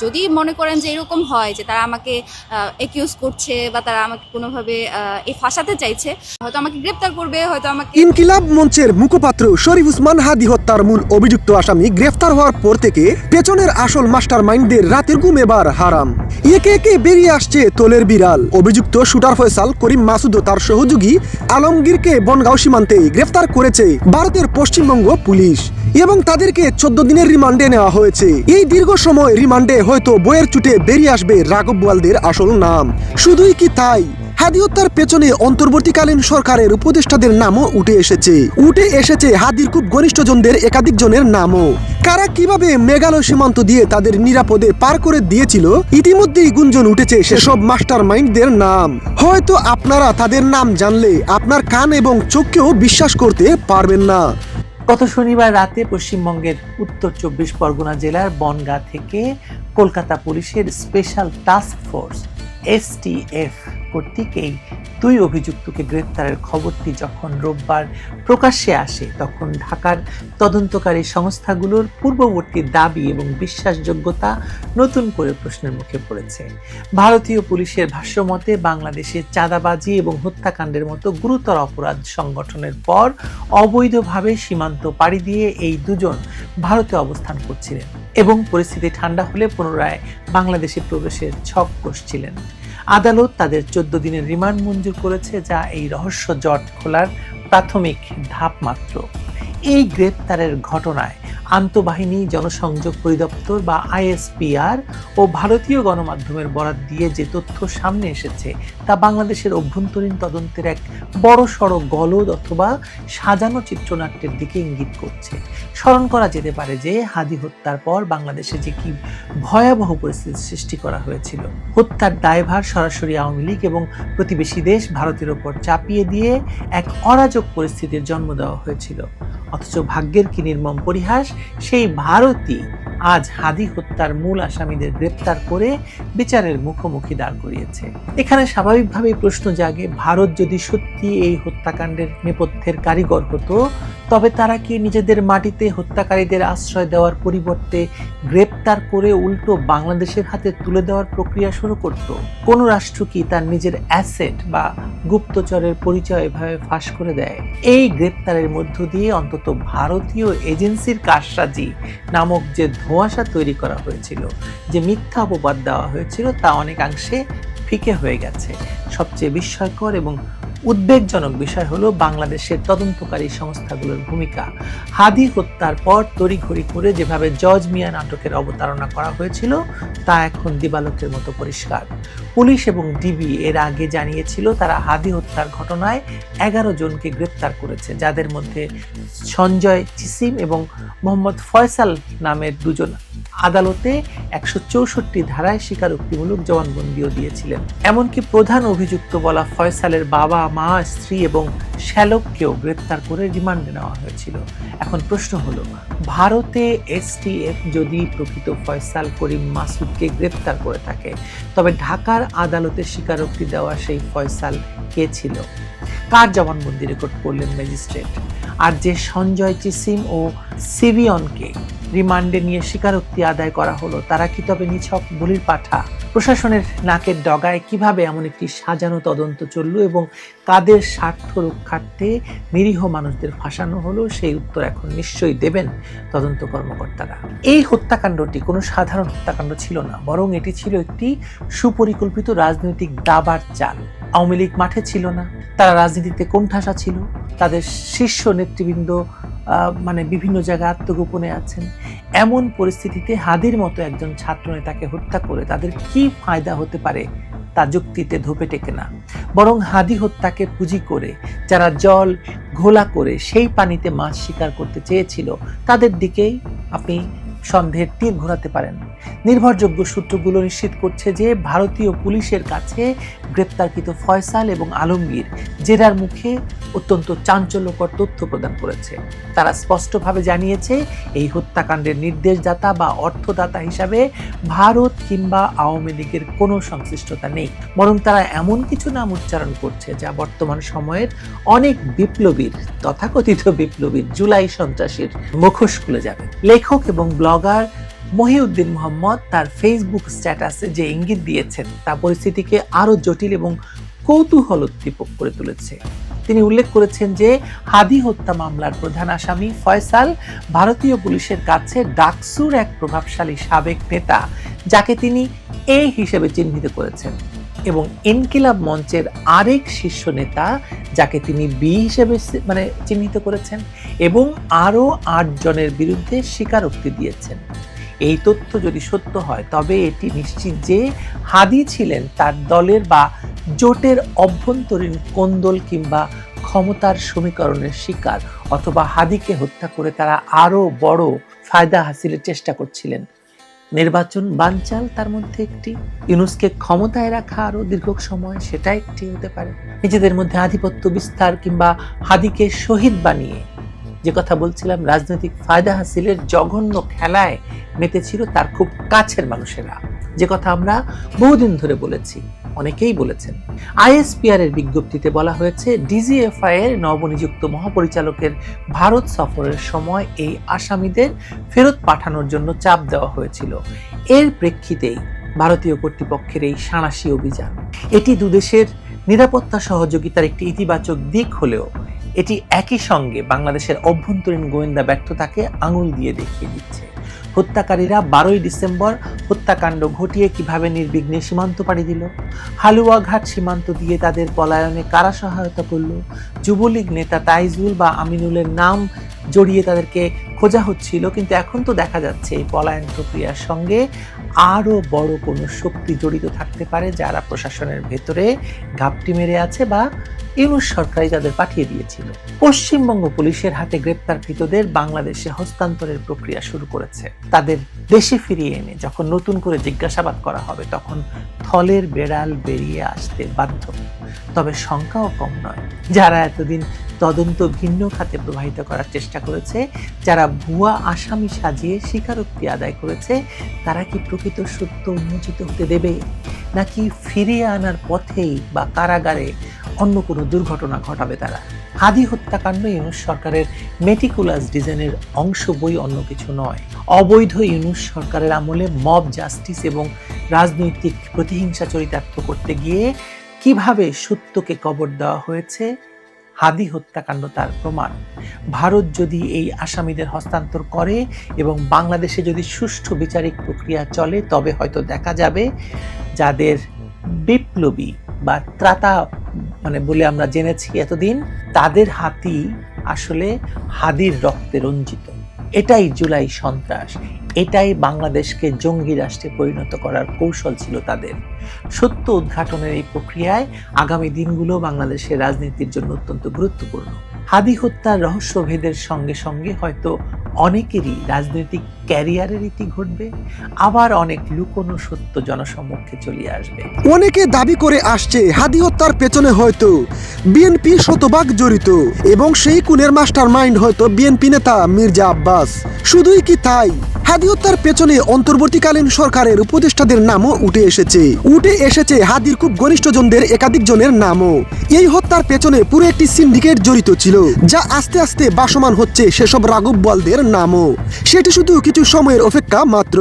যদি মনে করেন যে এরকম হয় যে তারা আমাকে একিউজ করছে বা তারা আমাকে কোনোভাবে ফাঁসাতে চাইছে, হয়তো আমাকে গ্রেপ্তার করবে, হয়তো আমাকে। ইনকিলাব মঞ্চের মুখপাত্র শরীফ ওসমান হাদি হত্যার মূল অভিযুক্ত আসামি গ্রেফতার হওয়ার পর থেকে পেছনের আসল মাস্টার মাইন্ডদের রাতের ঘুম এবার হারাম। একে একে বেরিয়ে আসছে তোলের বিড়াল। অভিযুক্ত শুটার ফয়সাল, করিম মাসুদ ও তার সহযোগী আলমগীরকে বনগাঁও সীমান্তে গ্রেফতার করেছে ভারতের পশ্চিমবঙ্গ পুলিশ এবং তাদেরকে 14 দিনের রিমান্ডে নেওয়া হয়েছে। এই দীর্ঘ সময় রিমান্ডে হয়তো বইয়ের চুটে বেরিয়ে আসবে রাঘব বোয়ালদের আসল নাম। শুধুই কি তাই, হাদি হত্যার পেছনে অন্তর্বর্তীকালীন সরকারের উপদেষ্টাদের নামও উঠে এসেছে হাদির খুব ঘনিষ্ঠজনদের একাধিক জনের নামও। কারা কিভাবে মেঘালয় সীমান্ত দিয়ে তাদের নিরাপদে পার করে দিয়েছিল, ইতিমধ্যেই গুঞ্জন উঠেছে সেসব মাস্টার মাইন্ডদের নাম। হয়তো আপনারা তাদের নাম জানলে আপনার কান এবং চোখকেও বিশ্বাস করতে পারবেন না। গত শনিবার রাতে পশ্চিমবঙ্গের উত্তর 24 পরগনা জেলার বনগাঁ থেকে কলকাতা পুলিশের স্পেশাল টাস্ক ফোর্স STF কর্তৃক এই 2 অভিযুক্তকে গ্রেপ্তারের খবরটি যখন রোববার প্রকাশ্যে আসে, তখন ঢাকার তদন্তকারী সংস্থাগুলোর পূর্ববর্তী দাবি এবং বিশ্বাসযোগ্যতা নতুন করে প্রশ্নের মুখে পড়েছে। ভারতীয় পুলিশের ভাষ্যমতে বাংলাদেশে চাঁদাবাজি এবং হত্যাকাণ্ডের মতো গুরুতর অপরাধ সংগঠনের পর অবৈধভাবে সীমান্ত পাড়ি দিয়ে এই দুজন ভারতে অবস্থান করছিলেন এবং পরিস্থিতি ঠান্ডা হলে পুনরায় বাংলাদেশে প্রবেশের ছক কষছিলেন। আদালত তাদের 14 দিনের রিমান্ড মঞ্জুর করেছে, যা এই রহস্য জট খোলার প্রাথমিক ধাপ মাত্র। এই গ্রেপ্তারের ঘটনায় আন্তঃবাহিনী জনসংযোগ পরিদপ্তর বা ISPR ও ভারতীয় গণমাধ্যমের বরাত দিয়ে যে তথ্য সামনে এসেছে তা বাংলাদেশের অভ্যন্তরীণ তদন্তের এক বড়সড় গলদ অথবা সাজানো চিত্রনাট্যের দিকে ইঙ্গিত করছে। স্মরণ করা যেতে পারে যে হাদি হত্যার পর বাংলাদেশে যে কি ভয়াবহ পরিস্থিতির সৃষ্টি করা হয়েছিল। হত্যার দায়ভার সরাসরি আওয়ামী লীগ এবং প্রতিবেশী দেশ ভারতের ওপর চাপিয়ে দিয়ে এক অরাজক পরিস্থিতির জন্ম দেওয়া হয়েছিল। অথচ ভাগ্যের কি নির্মম পরিহাস, সেই ভারতই আজ হাদি হত্যার মূল আসামিদের গ্রেপ্তার করে বিচারের মুখোমুখি দাঁড় করিয়েছে। এখানে স্বাভাবিকভাবেই প্রশ্ন জাগে, ভারত যদি সত্যি এই হত্যাকাণ্ডের নেপথ্যের কারিগর হতো, তবে তারা কি নিজেদের মাটিতে হত্যাকারীদের আশ্রয় দেওয়ার পরিবর্তে গ্রেপ্তার করে উল্টো বাংলাদেশের হাতে তুলে দেওয়ার প্রক্রিয়া শুরু করত? কোন রাষ্ট্র কি তার নিজের অ্যাসেট বা গুপ্তচরের পরিচয় এভাবে ফাঁস করে দেয়? এই গ্রেপ্তারের মধ্য দিয়ে অন্তত ভারতীয় এজেন্সির কারসাজি নামক যে ধোঁয়াশা তৈরি করা হয়েছিল, যে মিথ্যা অপবাদ দেওয়া হয়েছিল, তা অনেকাংশে ফিকে হয়ে গেছে। সবচেয়ে বিস্ময়কর এবং উদ্বেগজনক বিষয় হলো বাংলাদেশের তদন্তকারী সংস্থাগুলোর ভূমিকা। হাদি হত্যার পর তড়িঘড়ি করে যেভাবে জজ মিয়া নাটকের অবতারণা করা হয়েছিল তা এখন দিবালোকের মতো পরিষ্কার। পুলিশ এবং ডিবি এর আগে জানিয়েছিল তারা হাদি হত্যার ঘটনায় 11 জনকে গ্রেপ্তার করেছে, যাদের মধ্যে সঞ্জয় চিসিম এবং মোহাম্মদ ফয়সাল নামের 2 জন আদালতে 164 ধারায় স্বীকারোক্তিমূলক জবানবন্দিও দিয়েছিলেন। এমনকি প্রধান অভিযুক্ত বলা ফয়সালের বাবা, মা, স্ত্রী এবং শ্যালককেও গ্রেপ্তার করে রিমান্ডে নেওয়া হয়েছিল। এখন প্রশ্ন হলো, ভারতে STF যদি প্রকৃত ফয়সাল, করিম মাসুদকে গ্রেপ্তার করে থাকে, তবে ঢাকার আদালতে স্বীকারোক্তি দেওয়া সেই ফয়সাল কে ছিল? কার জবানবন্দি রেকর্ড করলেন ম্যাজিস্ট্রেট? আর যে সঞ্জয় চিসিম ও সিভিয়নকে রিমান্ডে নিয়ে স্বীকারোক্তি আদায় করা হলো, তারা কি তবে নিছক বলির পাঠা? প্রশাসনের নাকের ডগায় কিভাবে এমন একটি সাজানো তদন্ত চলল এবং কাদের স্বার্থ রক্ষার্থে নিরীহ মানুষদের ফাঁসানো হলো, সেই উত্তর এখন নিশ্চয়ই দেবেন তদন্ত কর্মকর্তারা। এই হত্যাকাণ্ডটি কোনো সাধারণ হত্যাকাণ্ড ছিল না, বরং এটি ছিল একটি সুপরিকল্পিত রাজনৈতিক দাবার চাল। আওয়ামী লীগ মাঠে ছিল না, তারা রাজনীতিতে কোণঠাসা ছিল, তাদের শীর্ষ নেতৃবৃন্দ বিভিন্ন জায়গায় আত্মগোপনে আছেন। এমন পরিস্থিতিতে হাদির মতো একজন ছাত্র নেতাকে হত্যা করে তাদের কি ফায়দা হতে পারে তা যুক্তিতে ধোপে টেকে না। বরং হাদি হত্যাকে পুঁজি করে যারা জল ঘোলা করে সেই পানিতে মাছ শিকার করতে চেয়েছিল, তাদের দিকেই আপনি সন্দেহের তীর ঘোরাতে পারেন। নির্ভরযোগ্য সূত্রগুলো নিশ্চিত করছে যে ভারতীয় পুলিশের কাছে গ্রেপ্তারকৃত ফয়সাল এবং আলমগীর জেরার মুখে অত্যন্ত চাঞ্চল্যকর তথ্য প্রদান করেছে। তারা স্পষ্টভাবে জানিয়েছে এই হত্যাকাণ্ডের নির্দেশদাতা বা অর্থদাতা হিসাবে ভারত কিংবা আওয়ামী লীগের কোনো সংশ্লিষ্টতা নেই, বরং তারা এমন কিছু নাম উচ্চারণ করছে যা বর্তমান সময়ের অনেক বিপ্লবীর, তথাকথিত বিপ্লবীর, জুলাই সন্ত্রাসীর মুখোশ খুলে যাবে। লেখক এবং ব্লগার মহিউদ্দিন মোহাম্মদ তার ফেসবুক স্ট্যাটাসে যে ইঙ্গিত দিয়েছেন তা পরিস্থিতিকে আরো জটিল এবং কৌতূহলোদ্দীপক করে তুলেছে। তিনি উল্লেখ করেছেন যে হাদি হত্যা মামলার প্রধান আসামি ফয়সাল ভারতীয় পুলিশের কাছে ডাকসুর এক প্রভাবশালী সাবেক নেতা, যাকে তিনি এ হিসেবে চিহ্নিত করেছেন, এবং ইনকিলাব মঞ্চের আরেক শীর্ষ নেতা, যাকে তিনি বি হিসেবে চিহ্নিত করেছেন, এবং আরো 8 জনের বিরুদ্ধে স্বীকারোক্তি দিয়েছেন। এই তথ্য যদি সত্য হয় তবে এটি নিশ্চিত যে হাদি ছিলেন তার দলের বা জোটের অভ্যন্তরীণ কোন্দল কিংবা ক্ষমতার সমীকরণের শিকার, অথবা হাদিকে হত্যা করে তারা আরো বড় ফায়দা হাসিলের চেষ্টা করছিলেন। নির্বাচন বানচাল তার মধ্যে একটি, ইউনূসকে ক্ষমতায় রাখা আরো দীর্ঘ সময় সেটা একটি হতে পারে, নিজেদের মধ্যে আধিপত্য বিস্তার কিংবা হাদিকে শহীদ বানিয়ে, যে কথা বলছিলাম, রাজনৈতিক ফায়দা হাসিলের জঘন্য খেলায় মেতেছিল তার খুব কাছের মানুষেরা, যে কথা আমরা বহুদিন ধরে বলেছি, অনেকেই বলেছেন। আইএসপিআর এর বিজ্ঞপ্তিতে বলা হয়েছে ডিজিএফআই এর নবনিযুক্ত মহাপরিচালকের ভারত সফরের সময় এই আসামিদের ফেরত পাঠানোর জন্য চাপ দেওয়া হয়েছিল। এর প্রেক্ষিতেই ভারতীয় কর্তৃপক্ষের এই সাঁড়াশি অভিযান। এটি দুদেশের নিরাপত্তা সহযোগিতার একটি ইতিবাচক দিক হলেও এটি একই সঙ্গে বাংলাদেশের অভ্যন্তরীণ গোয়েন্দা ব্যর্থতাকে আঙুল দিয়ে দেখিয়ে দিচ্ছে। হত্যাকারীরা 12ই ডিসেম্বর হত্যাকাণ্ড ঘটিয়ে কিভাবে নির্বিঘ্নে সীমান্ত পাড়ি দিল, হালুয়াঘাট সীমান্ত দিয়ে তাদের পলায়নে কারা সহায়তা করলো, যুবলীগ নেতা তাইজুল বা আমিনুলের নাম জড়িয়ে তাদেরকে খোঁজা হচ্ছিল, কিন্তু এখন তো দেখা যাচ্ছে এই পলায়ন প্রক্রিয়ার সঙ্গে আরো বড় কোনো শক্তি জড়িত থাকতে পারে, যারা প্রশাসনের ভেতরে ঘাপটি মেরে আছে বা ইউনূস সরকারই তাদের পাঠিয়ে দিয়েছিল। পশ্চিমবঙ্গ পুলিশের হাতে গ্রেপ্তারকৃতদের বাংলাদেশে হস্তান্তরের প্রক্রিয়া শুরু করেছে। তাদের দেশে ফিরিয়ে এনে যখন নতুন করে জিজ্ঞাসাবাদ করা হবে তখন থলের বেড়াল বেরিয়ে আসতে বাধ্য। তবে সংখ্যাও কম নয় যারা এতদিন তদন্ত ভিন্ন খাতে প্রবাহিত করার চেষ্টা করেছে, যারা ভুয়া আসামি সাজিয়ে স্বীকারোক্তি আদায় করেছে, তারা কি প্রকৃত সত্য উন্মোচিত হতে দেবে, নাকি ফিরিয়ে আনার পথেই বা কারাগারে অন্য কোনো দুর্ঘটনা ঘটাবে তারা? হাদি হত্যাকাণ্ড ইউনূস সরকারের মেটিকুলাস ডিজাইনের অংশ বই অন্য কিছু নয়। অবৈধ ইউনূস সরকারের আমলে মব জাস্টিস এবং রাজনৈতিক প্রতিহিংসা চরিতার্থ করতে গিয়ে কিভাবে সত্যকে কবর দেওয়া হয়েছে, হাদি হত্যাকাণ্ড তার প্রমাণ। ভারত যদি এই আসামিদের হস্তান্তর করে এবং বাংলাদেশে যদি সুষ্ঠু বিচারিক প্রক্রিয়া চলে, তবে হয়তো দেখা যাবে যাদের বিপ্লবী বা ত্রাতা বলে আমরা জেনেছি এতদিন, তাদের হাতই আসলে হাদির রক্তে রঞ্জিত। এটাই জুলাই সন্ত্রাস, এটাই বাংলাদেশকে জঙ্গি রাষ্ট্রে পরিণত করার কৌশল ছিল তাদের। সত্য উদ্ঘাটনের এই প্রক্রিয়ায় আগামী দিনগুলো বাংলাদেশের রাজনীতির জন্য অত্যন্ত গুরুত্বপূর্ণ। হাদি হত্যার রহস্যভেদের সঙ্গে সঙ্গে হয়তো অনেকেরই রাজনৈতিক ক্যারিয়ারের ইতি ঘটবে, আবার অনেক লুকোনো সত্য জনসম্মুখে চলে আসবে। অনেকে দাবি করে আসছে হাদি হত্যার পেছনে হয়তো বিএনপি শতভাগ জড়িত এবং সেই খুনের মাস্টার মাইন্ড হয়তো বিএনপি নেতা মির্জা আব্বাস। শুধুই কি তাই, হাদি হত্যার পেছনে অন্তর্বর্তীকালীন সরকারের উপদেষ্টাদের নামও উঠে এসেছে হাদির খুব ঘনিষ্ঠজনদের একাধিক জনের নামও। এই হত্যার পেছনে পুরো একটি সিন্ডিকেট জড়িত ছিল, যা আস্তে আস্তে বাসমান হচ্ছে সেসব রাঘব বোয়ালদের নামও। সেটি শুধু কিছু সময়ের অপেক্ষা মাত্র।